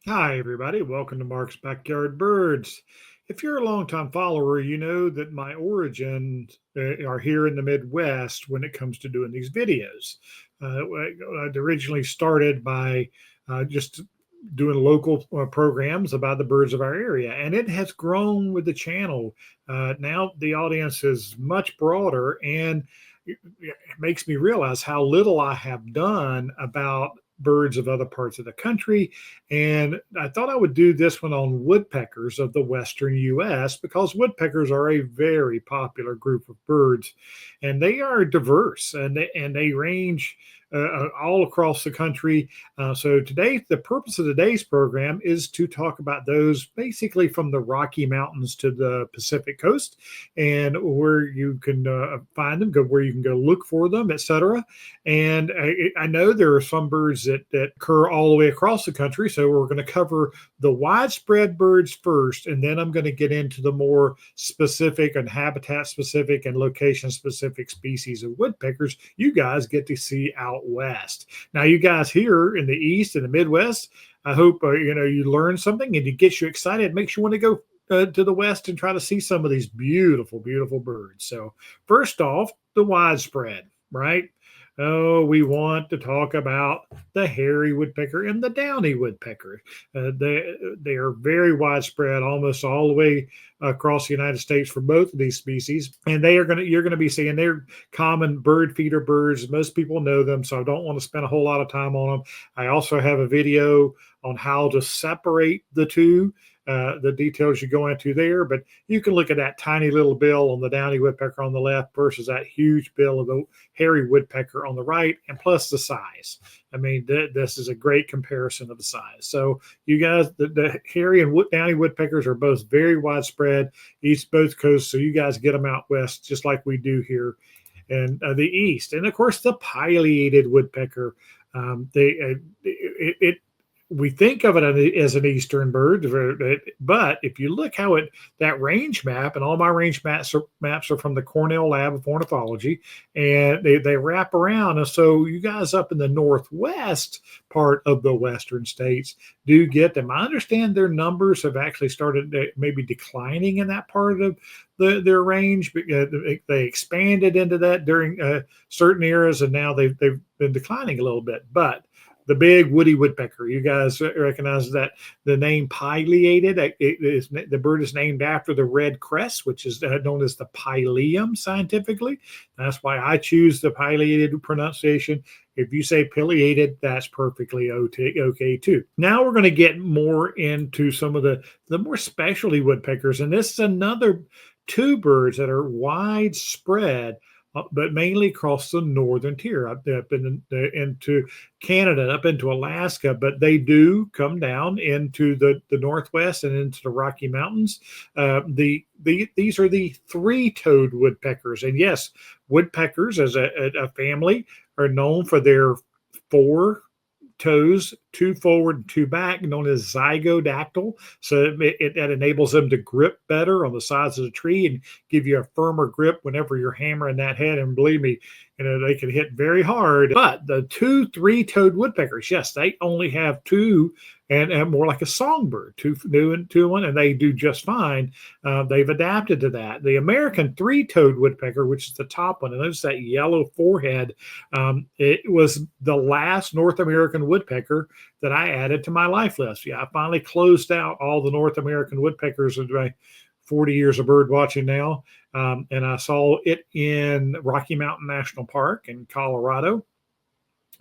Hi, everybody. Welcome to Mark's Backyard Birds. If you're a longtime follower, you know that my origins are here in the Midwest when it comes to doing these videos. I'd originally started by just doing local programs about the birds of our area, and it has grown with the channel. Now the audience is much broader, and it makes me realize how little I have done about birds of other parts of the country. And I thought I would do this one on woodpeckers of the Western US because woodpeckers are a very popular group of birds and they are diverse and they range all across the country. So today, the purpose of today's program is to talk about those basically from the Rocky Mountains to the Pacific Coast and where you can find them, go where you can go look for them, etc. And I know there are some birds that occur all the way across the country. So we're going to cover the widespread birds first, and then I'm going to get into the more specific and habitat specific and location specific species of woodpeckers you guys get to see out west. Now, you guys here in the East and the Midwest, I hope you learn something and it gets you excited. It makes you want to go to the west and try to see some of these beautiful, beautiful birds. So, first off, the widespread, right? Oh, we want to talk about the hairy woodpecker and the downy woodpecker. They are very widespread, almost all the way across the United States for both of these species, and you're gonna be seeing they're common bird feeder birds. Most people know them, so I don't want to spend a whole lot of time on them. I also have a video on how to separate the two. The details you go into there, but you can look at that tiny little bill on the downy woodpecker on the left versus that huge bill of the hairy woodpecker on the right, and plus the size. I mean, this is a great comparison of the size. So you guys, the hairy and downy woodpeckers are both very widespread, both coasts. So you guys get them out west, just like we do here in the east. And of course, the pileated woodpecker. It we think of it as an eastern bird, but if you look how that range map, and all my range maps are from the Cornell Lab of Ornithology, and they wrap around. And so you guys up in the northwest part of the western states do get them. I understand their numbers have actually started maybe declining in that part of their range. They expanded into that during certain eras, and now they've been declining a little bit, but the big woody woodpecker. You guys recognize that the name pileated. The bird is named after the red crest, which is known as the pileum scientifically. That's why I choose the pileated pronunciation. If you say pileated, that's perfectly okay too. Now we're going to get more into some of the more specialty woodpeckers, and this is another two birds that are widespread but mainly across the northern tier, up into Canada, up into Alaska. But they do come down into the northwest and into the Rocky Mountains. These are the three-toed woodpeckers, and yes, woodpeckers as a family are known for their four toes, two forward and two back, known as zygodactyl. So that enables them to grip better on the sides of the tree and give you a firmer grip whenever you're hammering that head. And believe me, they can hit very hard. But the two three-toed woodpeckers, yes, they only have two and more like a songbird, two new and two one, and they do just fine. They've adapted to that. The American three-toed woodpecker, which is the top one, and notice that yellow forehead, it was the last North American woodpecker that I added to my life list. Yeah, I finally closed out all the North American woodpeckers of my 40 years of bird watching now. And I saw it in Rocky Mountain National Park in Colorado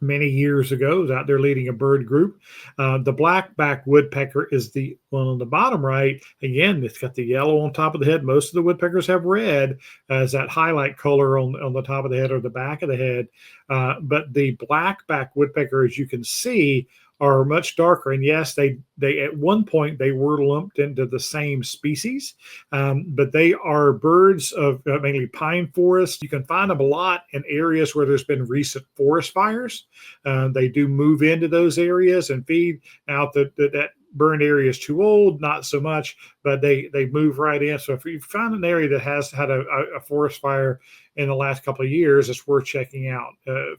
many years ago. I was out there leading a bird group. The black-backed woodpecker is the one on the bottom right. Again, it's got the yellow on top of the head. Most of the woodpeckers have red as that highlight color on the top of the head or the back of the head. But the black-backed woodpecker, as you can see, are much darker. And yes, they at one point they were lumped into the same species, but they are birds of mainly pine forest. You can find them a lot in areas where there's been recent forest fires. They do move into those areas and feed. Now that burned area is too old, not so much, but they move right in. So if you find an area that has had a forest fire in the last couple of years, it's worth checking out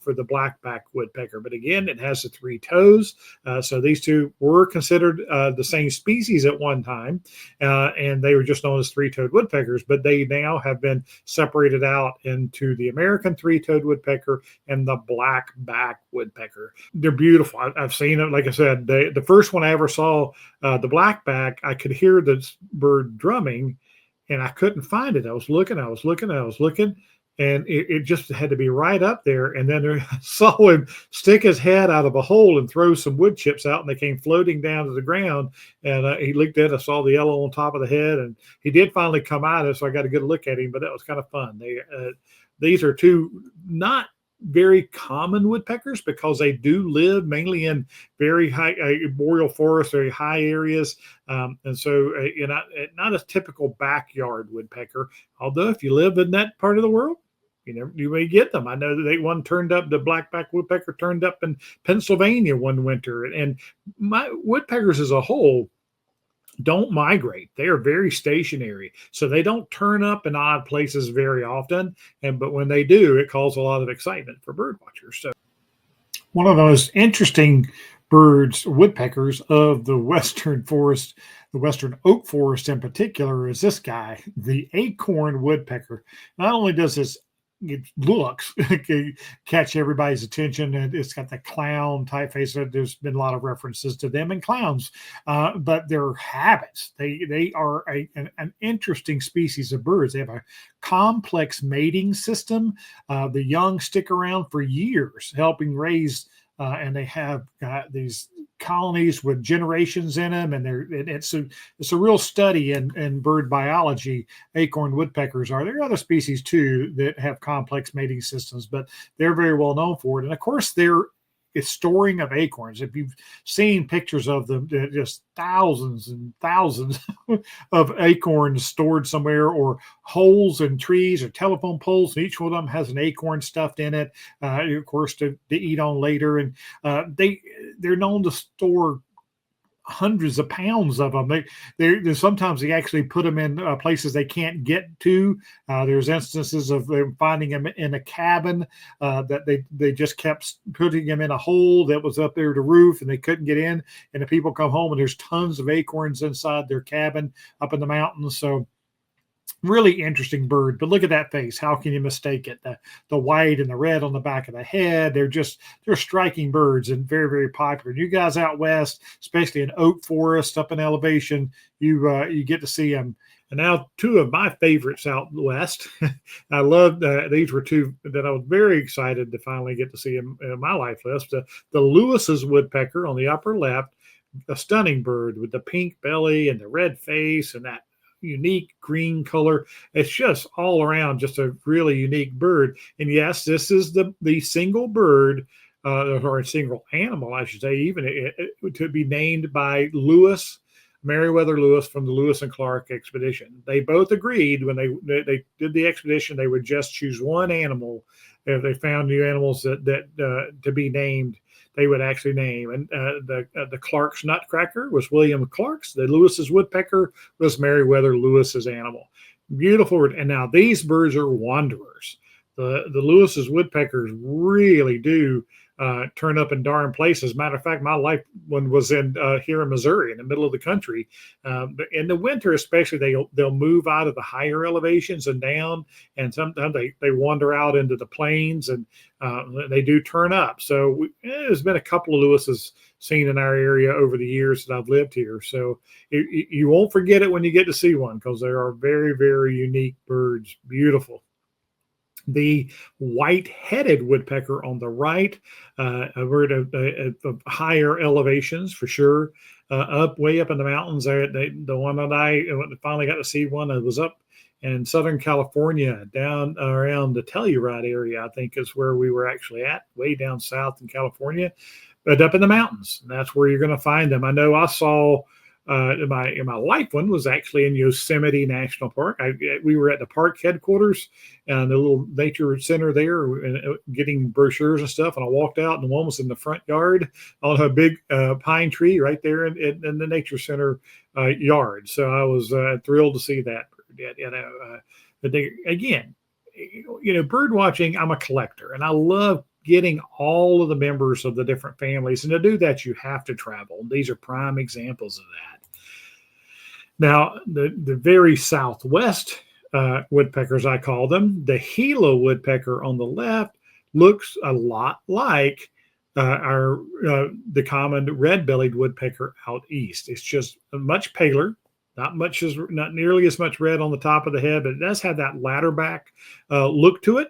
for the black-backed woodpecker. But again, it has the 3 toes. So these two were considered the same species at one time, and they were just known as 3-toed woodpeckers, but they now have been separated out into the American 3-toed woodpecker and the black-backed woodpecker. They're beautiful. I've seen it. Like I said, the first one I ever saw, the black-back, I could hear the bird drumming, and I couldn't find it. I was looking, and it just had to be right up there. And then I saw him stick his head out of a hole and throw some wood chips out, and they came floating down to the ground. And he looked at it. I saw the yellow on top of the head, and he did finally come out, so I got a good look at him. But that was kind of fun. These are two not very common woodpeckers because they do live mainly in very high boreal forests, very high areas, and so not a typical backyard woodpecker. Although if you live in that part of the world, you may get them. I know that the black-backed woodpecker turned up in Pennsylvania one winter, and my woodpeckers as a whole don't migrate. They are very stationary, so they don't turn up in odd places very often. But when they do, it causes a lot of excitement for bird watchers. So one of the most interesting woodpeckers of the western forest, the western oak forest in particular, is this guy, the acorn woodpecker. Not only does this looks catch everybody's attention, and it's got the clown typeface. There's been a lot of references to them and clowns, but their habits, they are an interesting species of birds. They have a complex mating system. The young stick around for years helping raise, and they have these colonies with generations in them, and it's a real study in bird biology. Acorn woodpeckers are. There are other species too that have complex mating systems, but they're very well known for it. And of course, they're storing of acorns. If you've seen pictures of them, just thousands and thousands of acorns stored somewhere, or holes in trees or telephone poles, and each one of them has an acorn stuffed in it, of course, to eat on later. And they're known to store hundreds of pounds of them. They sometimes they actually put them in places they can't get to. There's instances of them finding them in a cabin that they just kept putting them in a hole that was up there to roof, and they couldn't get in. And the people come home, and there's tons of acorns inside their cabin up in the mountains. So really interesting bird. But look at that face. How can you mistake it? The white and the red on the back of the head. They're striking birds and very, very popular. You guys out west, especially in oak forest up in elevation, you get to see them. And now two of my favorites out west. I love these were two that I was very excited to finally get to see in my life list. The Lewis's woodpecker on the upper left, a stunning bird with the pink belly and the red face and that unique green color. It's just all around just a really unique bird. And yes, this is the single bird or a single animal, I should say, even to be named by Meriwether Lewis from the Lewis and Clark expedition. They both agreed when they did the expedition, they would just choose one animal. If they found new animals that to be named, they would actually name. And the Clark's nutcracker was William Clark's. The Lewis's woodpecker was Meriwether Lewis's animal. Beautiful. And now these birds are wanderers. The Lewis's woodpeckers really do turn up in darn places. Matter of fact, my life one was in here in Missouri, in the middle of the country. But in the winter, especially, they'll move out of the higher elevations and down, and sometimes they wander out into the plains, and they do turn up. So there's been a couple of Lewis's seen in our area over the years that I've lived here. So you won't forget it when you get to see one, because they are very, very unique birds. Beautiful. The white-headed woodpecker on the right, a bird of higher elevations for sure, way up in the mountains. The one that I finally got to see one that was up in Southern California, down around the Telluride area, I think is where we were actually at, way down south in California, but up in the mountains. And that's where you're going to find them. I know I saw my life one was actually in Yosemite National Park. We were at the park headquarters and the little nature center there, getting brochures and stuff. And I walked out, and the one was in the front yard on a big pine tree right there in the nature center yard. So I was thrilled to see that. But again, bird watching, I'm a collector and I love getting all of the members of the different families. And to do that, you have to travel. These are prime examples of that. Now, the very southwest woodpeckers, I call them, the Gila woodpecker on the left looks a lot like the common red-bellied woodpecker out east. It's just much paler, not nearly as much red on the top of the head, but it does have that ladder-back look to it.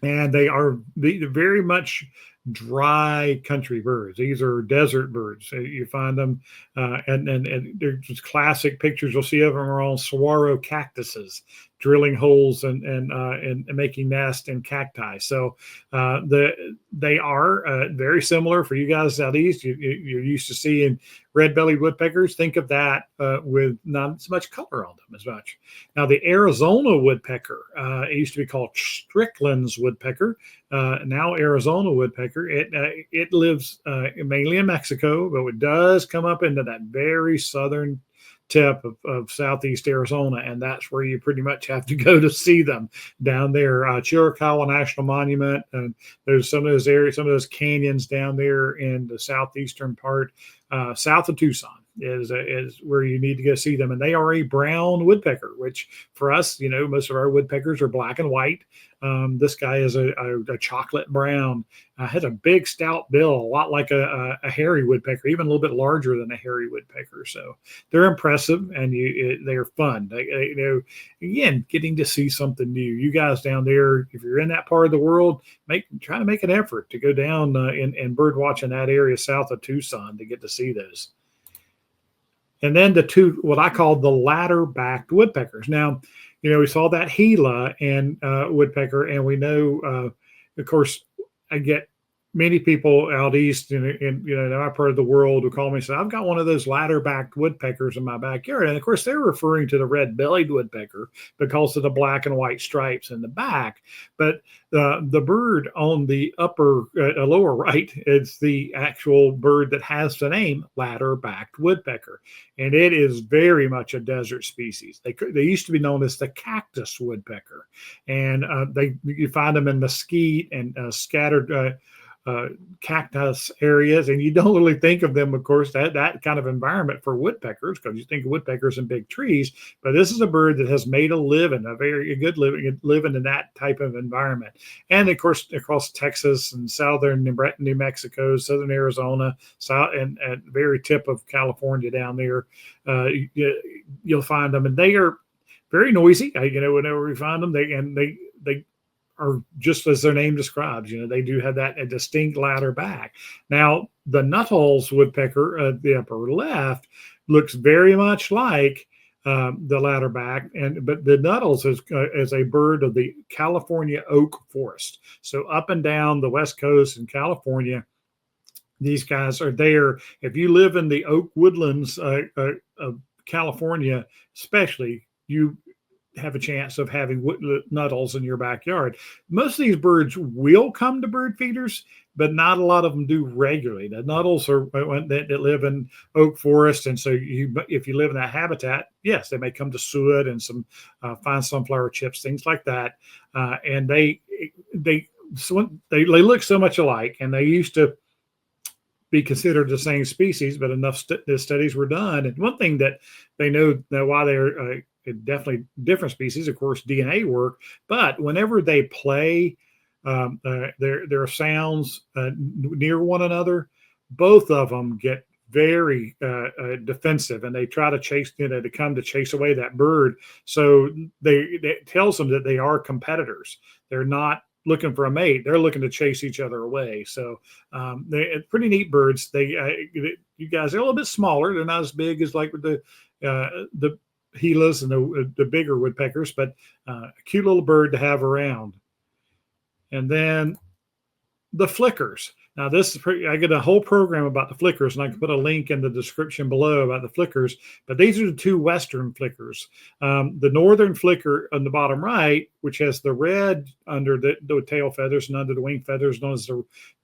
And they are very much dry country birds. These are desert birds. You find them, and they're just classic pictures you'll see of them are on saguaro cactuses, drilling holes and making nests in cacti. So they are very similar for you guys out east. You're used to seeing red-bellied woodpeckers. Think of that with not as much color on them as much. Now, the Arizona woodpecker, it used to be called Strickland's woodpecker. Now Arizona woodpecker. It lives mainly in Mexico, but it does come up into that very southern tip of southeast Arizona, and that's where you pretty much have to go to see them down there. Chiricahua National Monument, and there's some of those areas, some of those canyons down there in the southeastern part, south of Tucson is where you need to go see them. And they are a brown woodpecker, which for us, most of our woodpeckers are black and white. This guy is a chocolate brown, has a big stout bill, a lot like a hairy woodpecker, even a little bit larger than a hairy woodpecker. So they're impressive and they're fun. Again, getting to see something new. You guys down there, if you're in that part of the world, try to make an effort to go down and bird watch in that area south of Tucson to get to see those. And then the two, what I call the ladder-backed woodpeckers. Now, we saw that Gila and woodpecker, and we know, of course, I get many people out east in our part of the world who call me and say, I've got one of those ladder-backed woodpeckers in my backyard. And of course, they're referring to the red-bellied woodpecker because of the black and white stripes in the back. But the bird on the lower right is the actual bird that has the name ladder-backed woodpecker. And it is very much a desert species. They used to be known as the cactus woodpecker. And you find them in mesquite and scattered cactus areas, and you don't really think of them, of course, that kind of environment for woodpeckers, because you think of woodpeckers in big trees. But this is a bird that has made a very good living in that type of environment. And of course, across Texas and southern New Mexico, southern Arizona, south and very tip of California down there, you'll find them, and they are very noisy. Whenever we find them, they are just as their name describes. They do have a distinct ladder back. Now, the Nuttall's woodpecker at the upper left looks very much like the ladder back, but the Nuttall's is a bird of the California oak forest. So up and down the West Coast in California, these guys are there. If you live in the oak woodlands of California, especially, you have a chance of having Nuttall's in your backyard. Most of these birds will come to bird feeders, but not a lot of them do regularly. The Nuttall's are that live in oak forest, and so if you live in that habitat, yes, they may come to suet and some fine sunflower chips, things like that. And they look so much alike, and they used to be considered the same species, but enough studies were done. And one thing that they know why they're definitely different species, of course, DNA work, but whenever they play their sounds near one another, both of them get very defensive, and they try to chase away that bird. So it tells them that they are competitors. They're not looking for a mate. They're looking to chase each other away. So they're pretty neat birds. You guys, they're a little bit smaller. They're not as big as like the Gilas and the bigger woodpeckers, but a cute little bird to have around. And then the flickers. Now I get a whole program about the flickers, and I can put a link in the description below about the flickers, but these are the two western flickers. The northern flicker on the bottom right, which has the red under the tail feathers and under the wing feathers, known as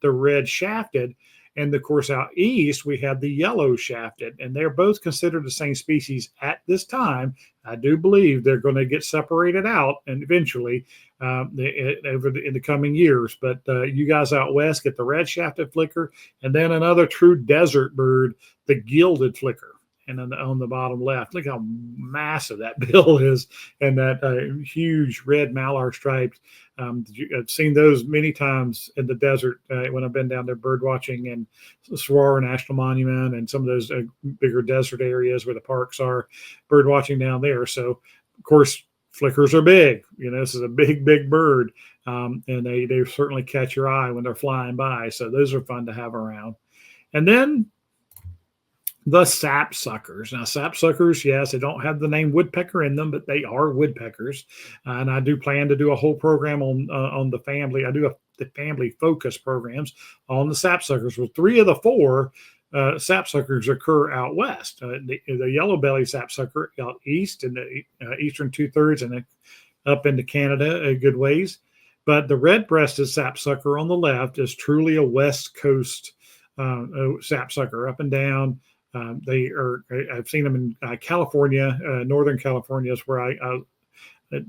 the red shafted. And of course, out east, we have the yellow shafted, and they're both considered the same species at this time. I do believe they're going to get separated out and eventually in the coming years. But you guys out west get the red shafted flicker, and then another true desert bird, the gilded flicker. And then on the bottom left, look how massive that bill is, and that huge red malar stripes. I've seen those many times in the desert when I've been down there bird watching in Saguaro National Monument and some of those bigger desert areas where the parks are, bird watching down there. So, of course, flickers are big. This is a big, big bird, and they certainly catch your eye when they're flying by. So those are fun to have around. And then the sapsuckers. Now, sapsuckers, yes, they don't have the name woodpecker in them, but they are woodpeckers. And I do plan to do a whole program on the family. I do the family focus programs on the sapsuckers. Well, 3 of the 4 sapsuckers occur out west. The yellow-bellied sapsucker out east in the eastern 2/3 and up into Canada a good ways. But the red-breasted sapsucker on the left is truly a west coast sapsucker, up and down. I've seen them in California, Northern California is where I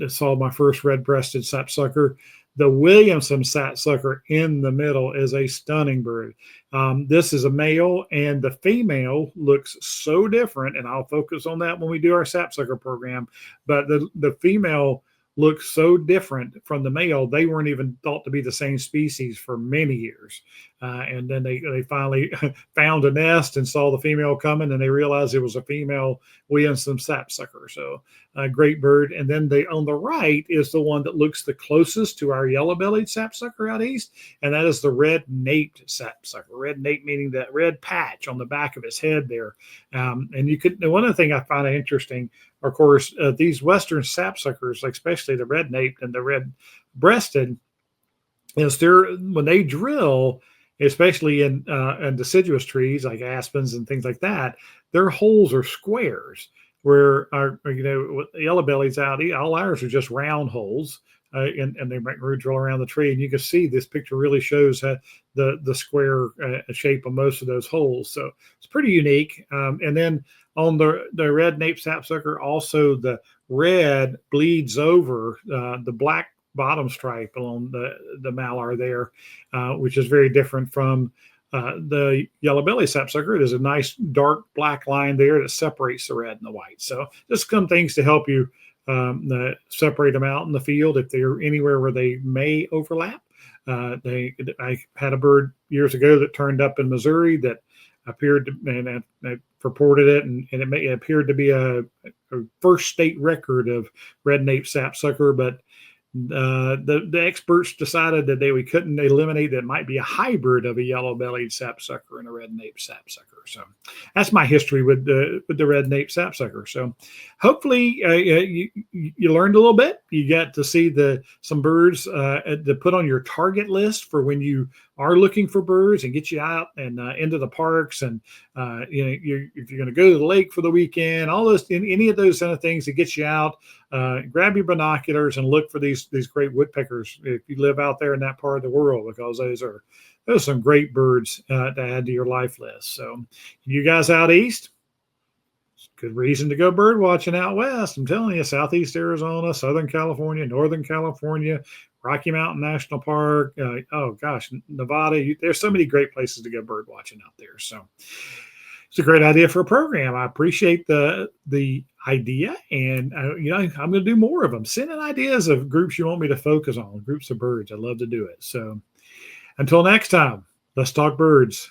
saw my first red-breasted sapsucker. The Williamson sapsucker in the middle is a stunning bird. This is a male, and the female looks so different, and I'll focus on that when we do our sapsucker program. But the female looks so different from the male. They weren't even thought to be the same species for many years. And then they finally found a nest and saw the female coming, and they realized it was a female Williamson sapsucker. So a great bird. And then on the right is the one that looks the closest to our yellow-bellied sapsucker out east, and that is the red-naped sapsucker. Red-nape meaning that red patch on the back of his head there. And one of the things I find interesting, of course, these western sapsuckers, especially the red-naped and the red-breasted, is when they drill, especially in deciduous trees like aspens and things like that, their holes are squares. Where our yellow bellies out, all ours are just round holes, and they might drill around the tree. And you can see this picture really shows the square shape of most of those holes. So it's pretty unique. And then on the red nape sapsucker, also the red bleeds over the black bottom stripe along the malar there, which is very different from the yellow-bellied sapsucker. There's a nice dark black line there that separates the red and the white. So just some things to help you separate them out in the field if they're anywhere where they may overlap. I had a bird years ago that turned up in Missouri that appeared to, and I reported it, and it appeared to be a first state record of red nape sapsucker, but the experts decided that we couldn't eliminate that it might be a hybrid of a yellow-bellied sapsucker and a red-naped sapsucker. So that's my history with the red-naped sapsucker. So hopefully you learned a little bit. You got to see some birds to put on your target list for when you are looking for birds, and get you out and into the parks, and if you're going to go to the lake for the weekend, all those, any of those kind of things to get you out. Grab your binoculars and look for these great woodpeckers if you live out there in that part of the world, because those are some great birds to add to your life list. So you guys out east, good reason to go bird watching out west. I'm telling you, Southeast Arizona, Southern California, Northern California, Rocky Mountain National Park. Oh gosh, Nevada. There's so many great places to go bird watching out there. So it's a great idea for a program. I appreciate the idea, and I'm going to do more of them. Send in ideas of groups you want me to focus on, groups of birds. I'd love to do it. So until next time, let's talk birds.